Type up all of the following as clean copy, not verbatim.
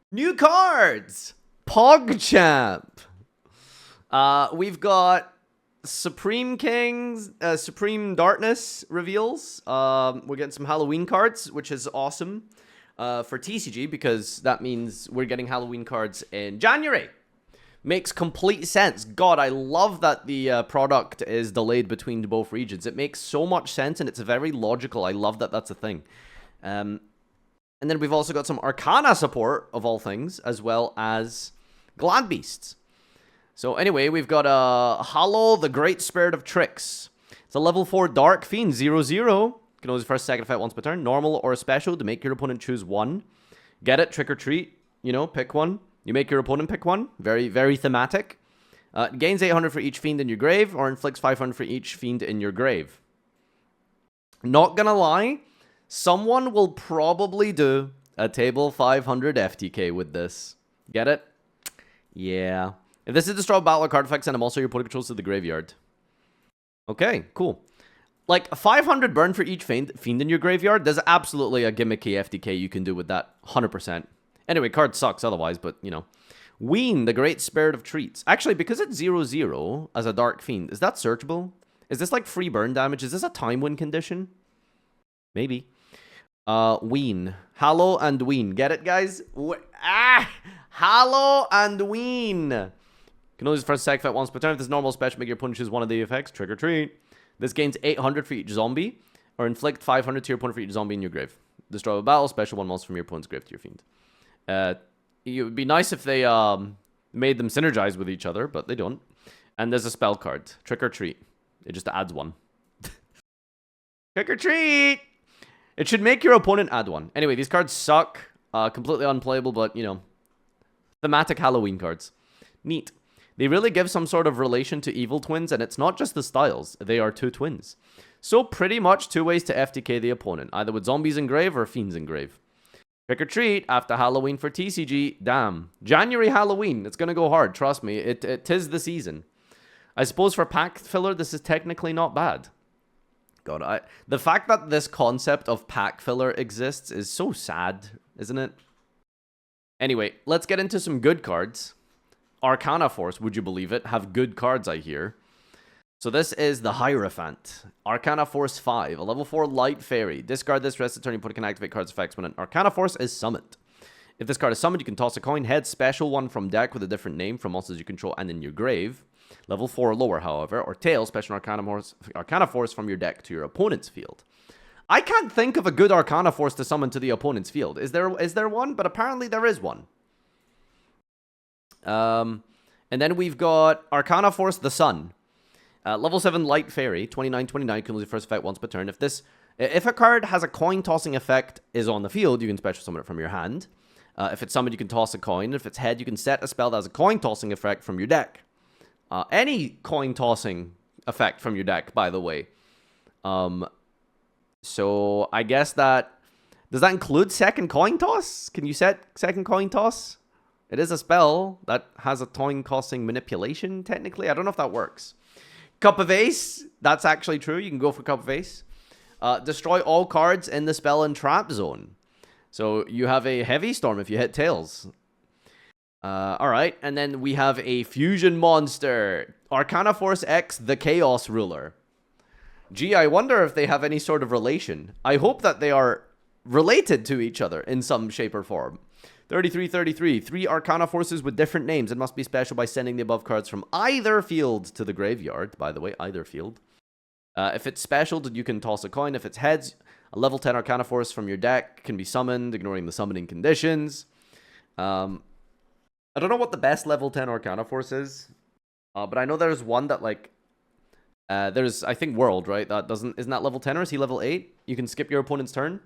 New cards! PogChamp. We've got Supreme Kings, Supreme Darkness reveals. We're getting some Halloween cards, which is awesome for TCG because that means we're getting Halloween cards in January. Makes complete sense. God, I love that the product is delayed between both regions. It makes so much sense and it's very logical. I love that that's a thing. And then we've also got some Arcana support, of all things, as well as Gladiator Beasts. So anyway, we've got Hollow, the Great Spirit of Tricks. It's a level 4 Dark Fiend, 0/0. You can use first, second effect once per turn. Normal or special to make your opponent choose one. Get it? Trick or treat. You know, pick one. You make your opponent pick one. Very, very thematic. Gains 800 for each fiend in your grave, or inflicts 500 for each fiend in your grave. Not gonna lie, someone will probably do a table 500 FTK with this. Get it? Yeah. If this is destroy battle card effects, send them also your opponent controls to the graveyard. Okay, cool. Like, 500 burn for each fiend in your graveyard, there's absolutely a gimmicky FTK you can do with that, 100%. Anyway, card sucks otherwise, but, you know. Ween, the Great Spirit of Treats. Actually, because it's 0/0 as a Dark Fiend, is that searchable? Is this like free burn damage? Is this a time win condition? Maybe. Ween. Hallow and Ween. Get it, guys? Hallow and Ween. Can only use first second effect once per turn. If this normal special, make your opponent choose one of the effects. Trick or treat. This gains 800 for each zombie, or inflict 500 to your opponent for each zombie in your grave. Destroy a battle, special one monster from your opponent's grave to your fiend. It would be nice if they made them synergize with each other, but they don't. And there's a spell card. Trick or treat. It just adds one. Trick or treat! It should make your opponent add one. Anyway, these cards suck. Completely unplayable, but, you know. Thematic Halloween cards. Neat. They really give some sort of relation to Evil Twins, and it's not just the styles. They are two twins. So pretty much two ways to FTK the opponent. Either with zombies in grave or fiends in grave. Trick or treat after Halloween for TCG. Damn. January Halloween. It's going to go hard. Trust me. It is the season. I suppose for pack filler, this is technically not bad. God, the fact that this concept of pack filler exists is so sad, isn't it? Anyway, let's get into some good cards. Arcana Force, would you believe it? Have good cards, I hear. So this is the Hierophant. Arcana Force 5, a level 4 light fairy. Discard this, rest of the turn, you put it can activate cards effects when an Arcana Force is summoned. If this card is summoned, you can toss a coin, head, special one from deck with a different name from monsters you control and in your grave. Level 4 or lower, however, or tail, special Arcana Force from your deck to your opponent's field. I can't think of a good Arcana Force to summon to the opponent's field. Is there one? But apparently there is one. And then we've got Arcana Force the Sun. Level 7 Light Fairy, 29/29, can lose your first effect once per turn. If a card has a coin tossing effect is on the field, you can special summon it from your hand. If it's summoned, you can toss a coin. If it's head, you can set a spell that has a coin tossing effect from your deck. Any coin tossing effect from your deck, by the way. So I guess does that include second coin toss? Can you set second coin toss? It is a spell that has a coin tossing manipulation, technically. I don't know if that works. Cup of Ace, that's actually true. You can go for Cup of Ace. Destroy all cards in the spell and trap zone. So you have a Heavy Storm if you hit tails. Alright, and then we have a fusion monster. Arcana Force X, the Chaos Ruler. Gee, I wonder if they have any sort of relation. I hope that they are related to each other in some shape or form. 33/33. 3 Arcana Forces with different names and must be special by sending the above cards from either field to the graveyard. By the way, either field. If it's special, you can toss a coin. If it's heads, a level 10 Arcana Force from your deck can be summoned, ignoring the summoning conditions. I don't know what the best level 10 Arcana Force is, but I know there's one that, like, there's, I think, World, right? Isn't that level 10 or is he level 8? You can skip your opponent's turn.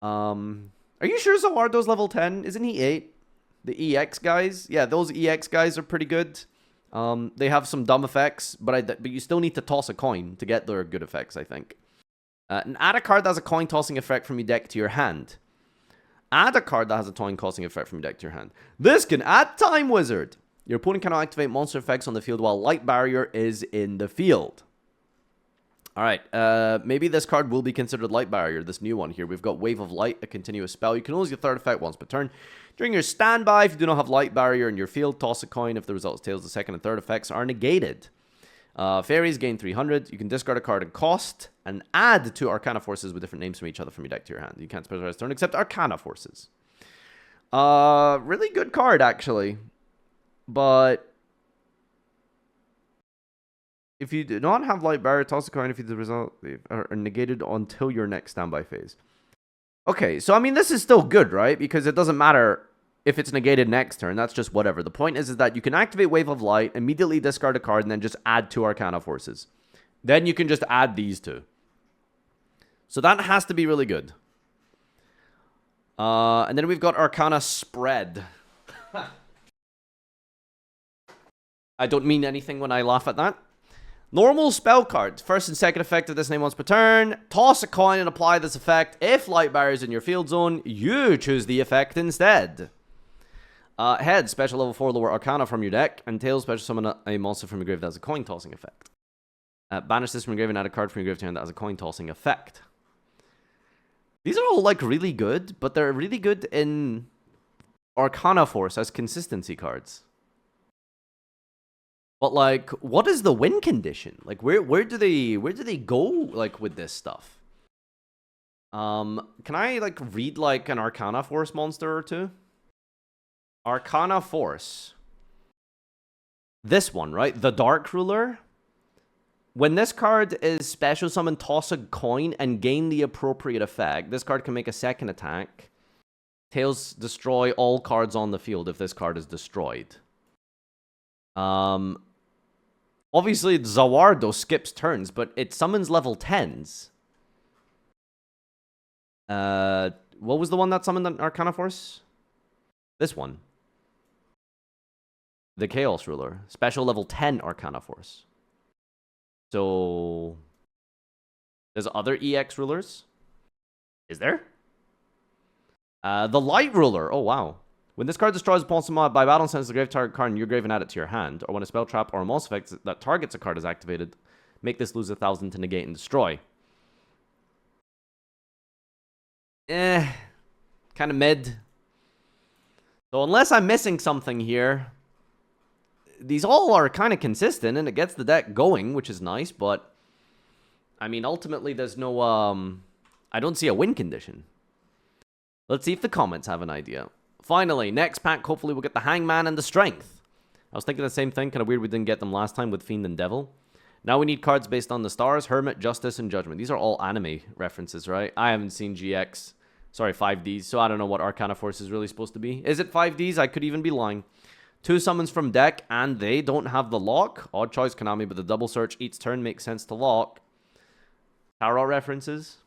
Are you sure Zawardo's level 10? Isn't he 8? The EX guys? Yeah, those EX guys are pretty good. They have some dumb effects, but you still need to toss a coin to get their good effects, I think. And add a card that has a coin tossing effect from your deck to your hand. Add a card that has a coin tossing effect from your deck to your hand. This can add Time Wizard. Your opponent cannot activate monster effects on the field while Light Barrier is in the field. Alright, maybe this card will be considered Light Barrier, this new one here. We've got Wave of Light, a continuous spell. You can only use your third effect once per turn. During your standby, if you do not have Light Barrier in your field, toss a coin. If the result is tails, the second and third effects are negated. Fairies gain 300. You can discard a card and cost and add two Arcana Forces with different names from each other from your deck to your hand. You can't specialize turn except Arcana Forces. Really good card, actually. But if you do not have Light Barrier, toss a coin if the result are negated until your next standby phase. Okay, so I mean, this is still good, right? Because it doesn't matter if it's negated next turn. That's just whatever. The point is that you can activate Wave of Light, immediately discard a card, and then just add two Arcana Forces. Then you can just add these two. So that has to be really good. And then we've got Arcana Spread. I don't mean anything when I laugh at that. Normal spell cards. First and second effect of this name once per turn. Toss a coin and apply this effect. If Light Barrier is in your field zone, you choose the effect instead. Head, special level 4 lower Arcana from your deck. And tail, special summon a monster from your grave that has a coin tossing effect. Banish this from your grave and add a card from your grave to your hand that has a coin tossing effect. These are all like really good, but they're really good in Arcana Force as consistency cards. But like, what is the win condition? Like, where do they go like with this stuff? Can I like read like an Arcana Force monster or two? Arcana Force. This one, right? The Dark Ruler. When this card is special summon, toss a coin and gain the appropriate effect. This card can make a second attack. Tails, destroy all cards on the field if this card is destroyed. Obviously, Zawardo skips turns, but it summons level 10s. What was the one that summoned an Arcana Force? This one. The Chaos Ruler. Special level 10 Arcana Force. So, there's other EX rulers? Is there? The Light Ruler. Oh, wow. When this card destroys a opponent's mod by battle, sends the grave target card in your grave and add it to your hand. Or when a spell trap or a monster effect that targets a card is activated, make this lose 1,000 to negate and destroy. Kind of mid. So unless I'm missing something here, these all are kind of consistent, and it gets the deck going, which is nice, but I mean, ultimately, there's no, I don't see a win condition. Let's see if the comments have an idea. Finally, next pack, hopefully we'll get the Hangman and the Strength. I was thinking the same thing, kind of weird we didn't get them last time with Fiend and Devil. Now we need cards based on the stars, Hermit, Justice, and Judgment. These are all anime references, right? I haven't seen GX, sorry, 5Ds, so I don't know what Arcana Force is really supposed to be. Is it 5Ds? I could even be lying. 2 summons from deck, and they don't have the lock. Odd choice, Konami, but the double search each turn makes sense to lock. Tarot references.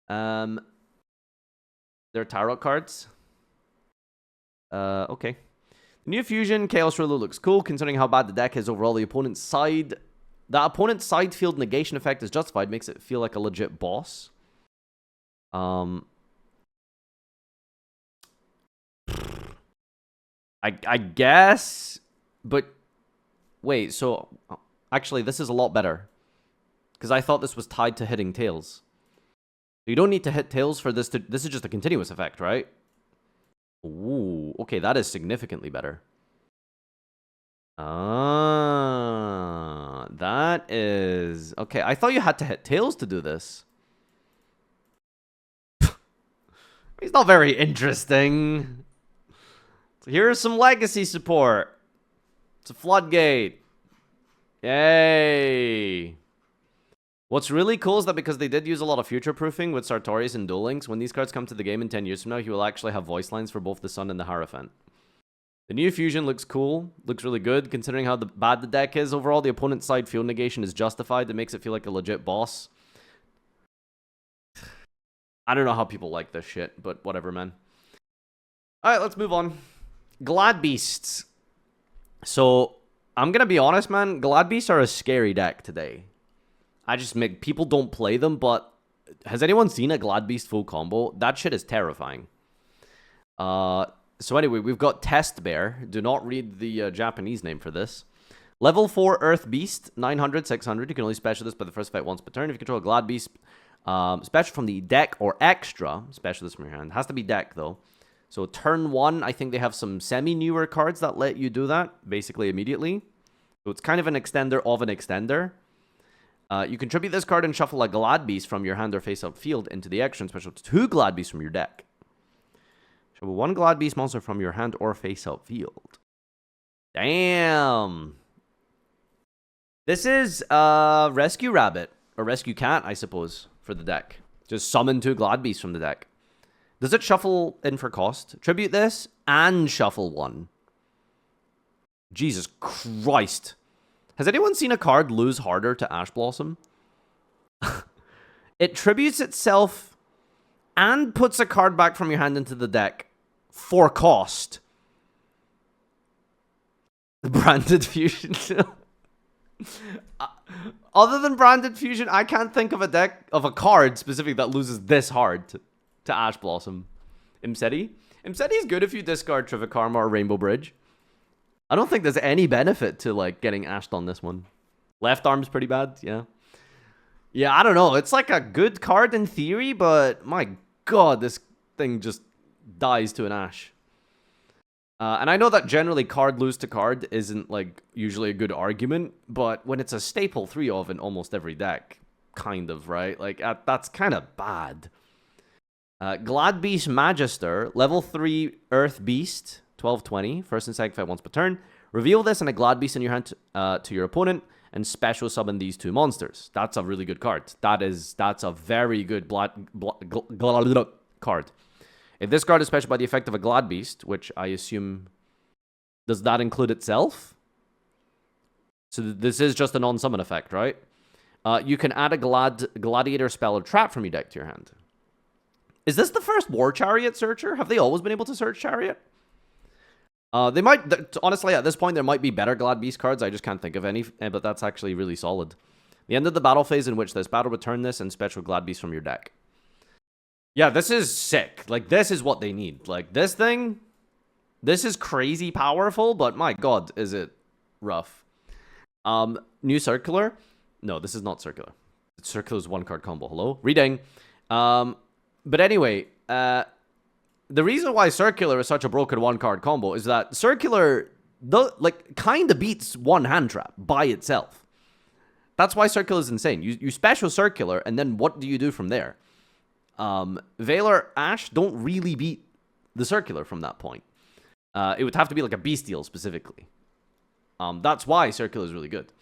They're tarot cards. Okay. The new fusion, Chaos Ruler looks cool, considering how bad the deck is overall. The opponent's side... The opponent's side field negation effect is justified, makes it feel like a legit boss. I guess, but wait, so actually this is a lot better because I thought this was tied to hitting tails. You don't need to hit tails for this to, this is just a continuous effect, right? Ooh, okay, that is significantly better. That is, okay, I thought you had to hit tails to do this. He's not very interesting. So here's some legacy support. It's a floodgate. Yay. What's really cool is that because they did use a lot of future-proofing with Sartorius and Duel Links, when these cards come to the game in 10 years from now, he will actually have voice lines for both the Sun and the Hierophant. The new fusion looks cool. Looks really good, considering how bad the deck is. Overall, the opponent's side field negation is justified. It makes it feel like a legit boss. I don't know how people like this shit, but whatever, man. Alright, let's move on. Glad Beasts. So, I'm gonna be honest, man. Glad Beasts are a scary deck today. I just make... People don't play them, but... Has anyone seen a Glad Beast full combo? That shit is terrifying. So anyway, we've got Test Bear. Do not read the Japanese name for this. Level 4 Earth Beast, 900, 600. You can only special this by the first effect once per turn. If you control a Glad Beast, special from the deck or extra, special this from your hand. It has to be deck, though. So turn 1, I think they have some semi-newer cards that let you do that, basically immediately. So it's kind of an extender of an extender. You contribute this card and shuffle a Glad Beast from your hand or face-up field into the extra and special 2 Glad Beasts from your deck. Shuffle 1 Glad Beast monster from your hand or face-up field. Damn. This is Rescue Rabbit, or Rescue Cat, I suppose, for the deck. Just summon 2 Glad Beasts from the deck. Does it shuffle in for cost? Tribute this and shuffle 1. Jesus Christ. Has anyone seen a card lose harder to Ash Blossom? It tributes itself and puts a card back from your hand into the deck for cost. The Branded Fusion. Other than Branded Fusion, I can't think of a deck, of a card specifically that loses this hard to Ash Blossom. Imseti? Imseti is good if you discard Trivikarma or Rainbow Bridge. I don't think there's any benefit to, like, getting ashed on this one. Left arm's pretty bad, yeah. Yeah, I don't know. It's like a good card in theory, but my god, this thing just dies to an ash. And I know that generally card lose to card isn't, like, usually a good argument, but when it's a staple 3 of in almost every deck, kind of, right? Like, that's kind of bad. Glad Beast Magister, level 3 Earth Beast, 1220, first and second fight once per turn. Reveal this and a Glad Beast in your hand to your opponent, and special summon these 2 monsters. That's a really good card. That's a very good card. If this card is special by the effect of a Glad Beast, which I assume... Does that include itself? So this is just a non-summon effect, right? You can add a Gladiator spell or trap from your deck to your hand. Is this the first War Chariot searcher? Have they always been able to search Chariot? They might... Honestly, at this point, there might be better Glad Beast cards. I just can't think of any, but that's actually really solid. The end of the battle phase in which this battle, return this and special Glad Beast from your deck. Yeah, this is sick. Like, this is what they need. Like, this thing... This is crazy powerful, but my god, is it rough. New Circular? No, this is not Circular. Circular's 1-card combo. Hello? Reading. But anyway, the reason why Circular is such a broken 1-card combo is that Circular, kind of beats 1 hand trap by itself. That's why Circular is insane. You special Circular, and then what do you do from there? Valor Ash don't really beat the Circular from that point. It would have to be like a Bestial specifically. That's why Circular is really good.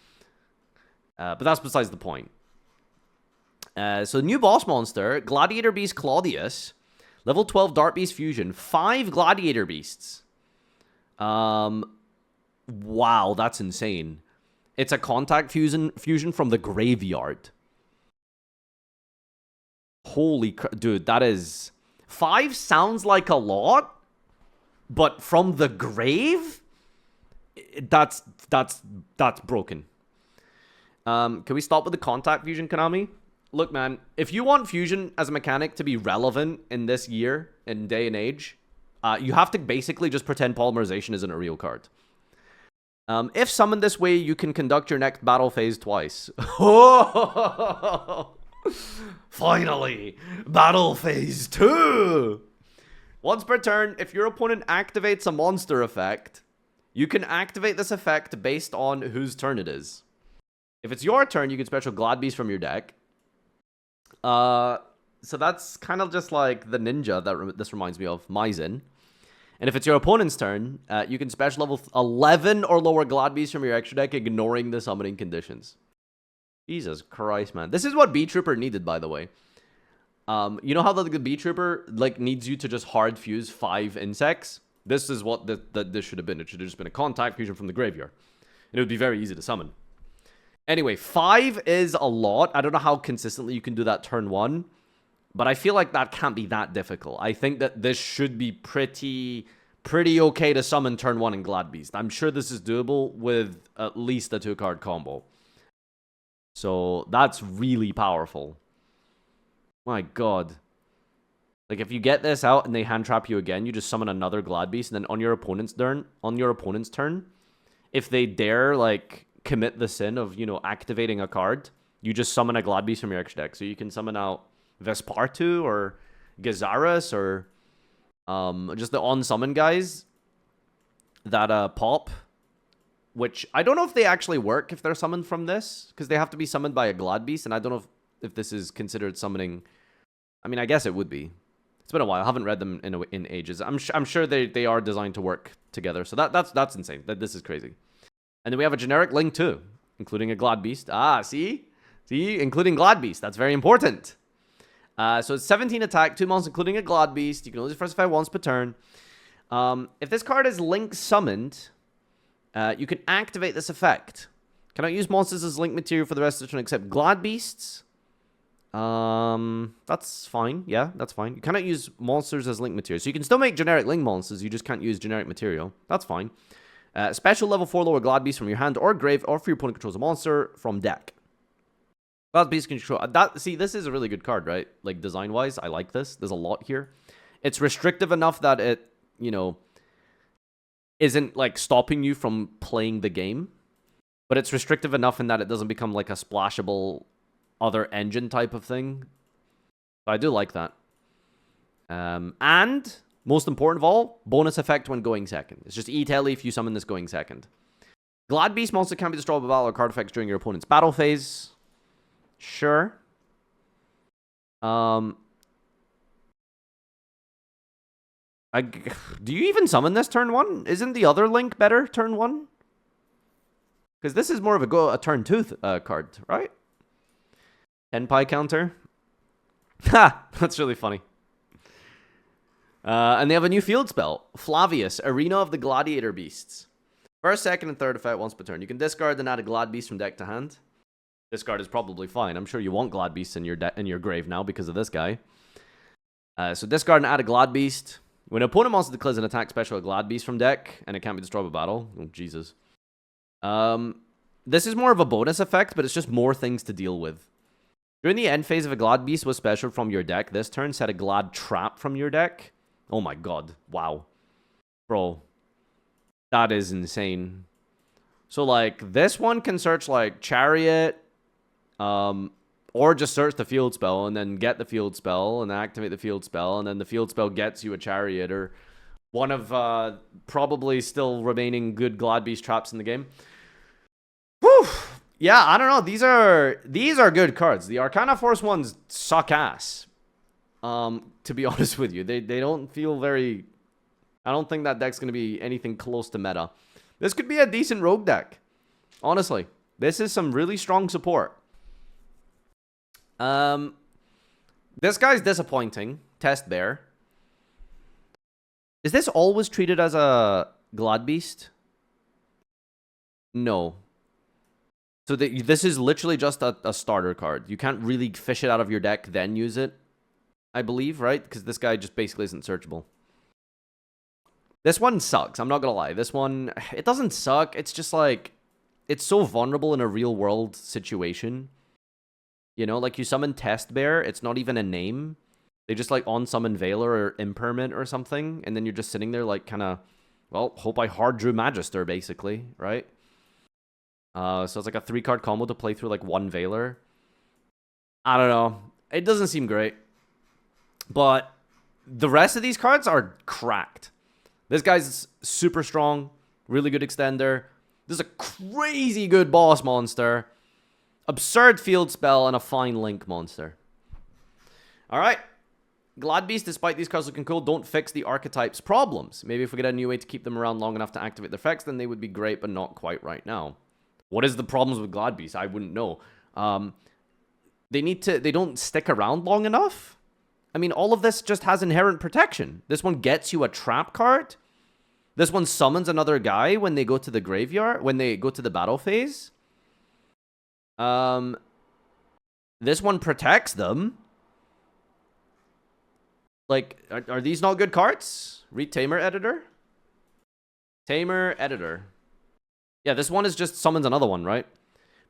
But that's besides the point. So new boss monster, Gladiator Beast Claudius. Level 12 Dart Beast Fusion. 5 Gladiator Beasts. Wow, that's insane. It's a contact fusion from the graveyard. Holy crap. Dude, that is... 5 sounds like a lot, but from the grave? That's broken. Can we stop with the contact fusion, Konami? Look, man, if you want fusion as a mechanic to be relevant in this year, in day and age, you have to basically just pretend polymerization isn't a real card. If summoned this way, you can conduct your next battle phase twice. Finally! Battle phase 2! Once per turn, if your opponent activates a monster effect, you can activate this effect based on whose turn it is. If it's your turn, you can special Glad Beast from your deck. So that's kind of just like the ninja that this reminds me of, Maizen. And if it's your opponent's turn, you can special level 11 or lower Glad Beast from your extra deck, ignoring the summoning conditions. Jesus Christ, man. This is what B-Trooper needed, by the way. You know how the B-Trooper like needs you to just hard fuse 5 insects? This is what this should have been. It should have just been a contact fusion from the graveyard. And it would be very easy to summon. Anyway, 5 is a lot. I don't know how consistently you can do that turn 1. But I feel like that can't be that difficult. I think that this should be pretty okay to summon turn 1 in Glad Beast. I'm sure this is doable with at least a 2-card combo. So that's really powerful. My god. Like, if you get this out and they hand trap you again, you just summon another Glad Beast, and then on your opponent's turn, if they dare, like, commit the sin of, you know, activating a card, you just summon a Glad Beast from your extra deck. So you can summon out Vespartu or Gazaris or just the on-summon guys that pop, which I don't know if they actually work if they're summoned from this, because they have to be summoned by a Glad Beast, and I don't know if this is considered summoning. I mean, I guess it would be. It's been a while. I haven't read them in ages. I'm sure they are designed to work together. So that's insane. This is crazy. And then we have a generic Link too, including a Glad Beast. Ah, see, including Glad Beast. That's very important. So it's 17 attack, 2 monsters, including a Glad Beast. You can only first effect once per turn. If this card is Link summoned, you can activate this effect. Cannot use monsters as Link material for the rest of the turn except Glad Beasts. That's fine. Yeah, that's fine. You cannot use monsters as Link material. So you can still make generic Link monsters. You just can't use generic material. That's fine. Special level 4 lower Glad Beast from your hand or grave, or if your opponent controls a monster from deck. Glad Beast control. See, this is a really good card, right? Like, design-wise, I like this. There's a lot here. It's restrictive enough that it, you know, isn't, like, stopping you from playing the game. But it's restrictive enough in that it doesn't become, like, a splashable other engine type of thing. So I do like that. And, most important of all, bonus effect when going second. It's just E-Telly if you summon this going second. Glad Beast monster can be destroyed by battle or card effects during your opponent's battle phase. Sure. Do you even summon this turn 1? Isn't the other Link better turn 1? Because this is more of a turn 2 card, right? Tenpai counter. Ha! That's really funny. And they have a new field spell. Flavius, Arena of the Gladiator Beasts. First, second, and third effect once per turn. You can discard and add a Glad Beast from deck to hand. This card is probably fine. I'm sure you want Glad Beasts in your grave now because of this guy. So discard and add a Glad Beast. When an opponent monster declares an attack special, a Glad Beast from deck, and it can't be destroyed by battle. Oh, Jesus. This is more of a bonus effect, but it's just more things to deal with. During the end phase of a Glad Beast was special from your deck this turn, set a Glad Trap from your deck. Oh my god. Wow. Bro. That is insane. So, like, this one can search, like, Chariot, or just search the field spell and then get the field spell and activate the field spell, and then the field spell gets you a Chariot or one of probably still remaining good Glad Beast traps in the game. Whew. Yeah, I don't know. These are good cards. The Arcana Force ones suck ass. To be honest with you, they don't feel very. I don't think that deck's gonna be anything close to meta. This could be a decent rogue deck. Honestly, this is some really strong support. This guy's disappointing. Test Bear. Is this always treated as a Glad Beast? No. So this is literally just a starter card. You can't really fish it out of your deck, then use it, I believe, right? Because this guy just basically isn't searchable. This one sucks. I'm not going to lie. This one, it doesn't suck. It's just like, it's so vulnerable in a real world situation. You know, like you summon Test Bear. It's not even a name. They just like on summon Veiler or Impermanent or something. And then you're just sitting there like kind of, well, hope I hard drew Magister basically, right? So it's like a 3-card combo to play through like one Veiler. I don't know. It doesn't seem great. But the rest of these cards are cracked. This guy's super strong. Really good extender. This is a crazy good boss monster. Absurd field spell and a fine Link monster. Alright. Glad Beast, despite these cards looking cool, don't fix the archetype's problems. Maybe if we get a new way to keep them around long enough to activate their effects, then they would be great, but not quite right now. What is the problems with Glad Beast? I wouldn't know. They don't stick around long enough. I mean, all of this just has inherent protection. This one gets you a trap card. This one summons another guy when they go to the graveyard, when they go to the battle phase. This one protects them. Like, are these not good cards? Read Tamer Editor. Tamer Editor. Yeah, this one is just summons another one, right?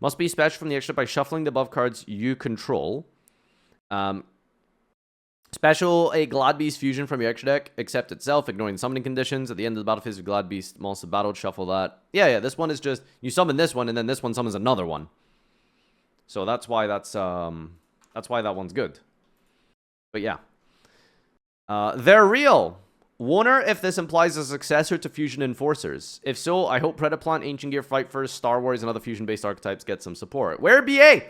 Must be special from the extra by shuffling the above cards you control. Special, a Glad Beast fusion from your extra deck, except itself, ignoring summoning conditions. At the end of the battle phase of Glad Beast, monster battled, shuffle that. Yeah, this one is just, you summon this one, and then this one summons another one. So that's why that's why that one's good. But yeah. They're real. Wonder if this implies a successor to Fusion Enforcers. If so, I hope Predaplant, Ancient Gear, Fight First, Star Wars, and other fusion-based archetypes get some support. Where BA?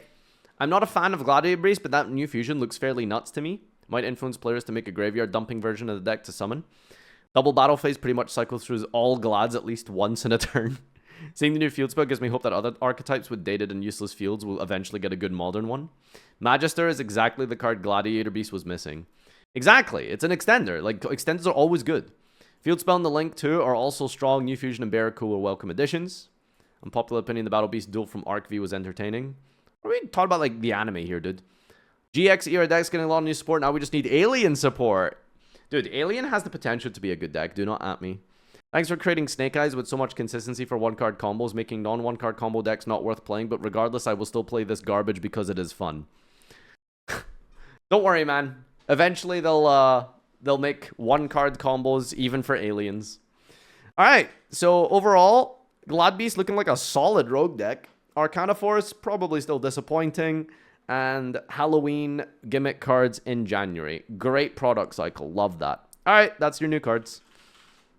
I'm not a fan of Gladiator Beast, but that new fusion looks fairly nuts to me. Might influence players to make a graveyard dumping version of the deck to summon. Double battle phase pretty much cycles through all Glads at least once in a turn. Seeing the new field spell gives me hope that other archetypes with dated and useless fields will eventually get a good modern one. Magister is exactly the card Gladiator Beast was missing. Exactly, it's an extender. Like, extenders are always good. Field Spell and the Link too are also strong. New Fusion and Barracuda are welcome additions. Unpopular opinion, the Battle Beast duel from Arc V was entertaining. What are we talking about, like, the anime here, dude? GX ER deck's getting a lot of new support. Now we just need Alien support. Dude, Alien has the potential to be a good deck. Do not at me. Thanks for creating Snake Eyes with so much consistency for one-card combos, making non-one-card combo decks not worth playing. But regardless, I will still play this garbage because it is fun. Don't worry, man. Eventually, they'll make one-card combos even for aliens. All right. So overall, Glad Beast looking like a solid rogue deck. Arcana Force probably still disappointing. And Halloween gimmick cards in January. Great product cycle. Love that. All right. That's your new cards.